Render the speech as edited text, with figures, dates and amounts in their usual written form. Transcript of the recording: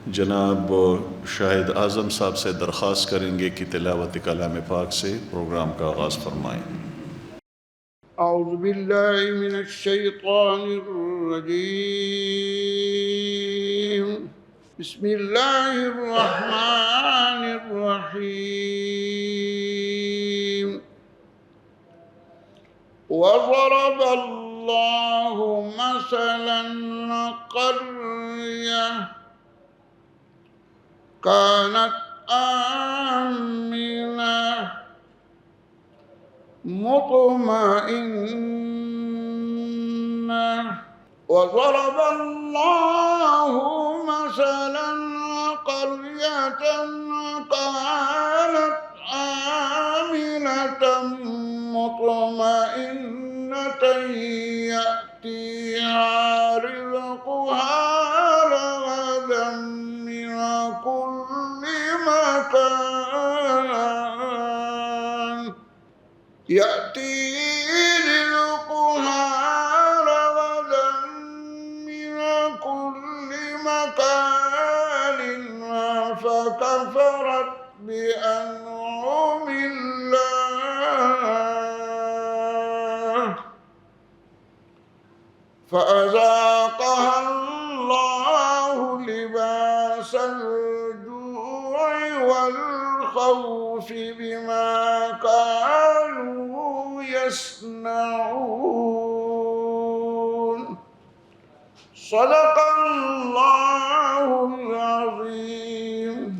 जनाब शाहिद आज़म साहब से दरख्वास्त करेंगे कि तिलावत कलाम पाक से प्रोग्राम का आगाज़ फरमाएँ। अऊज़ु बिल्लाहि मिनश शैतानिर रजीम। बिस्मिल्लाहिर रहमानिर रहीम। वज़रब अल्लाहु मसलन क़र्यह कानत आमिनह मुतमइन्नह وضرب الله مثلا قرية كانت آمنة مطمئنة يأتيها رزقها رغدا من كل مكان فكفرت بأنعم الله فأذاقها الله لباس الجوع والخوف بما كانوا يصنعون. صدق الله العظيم.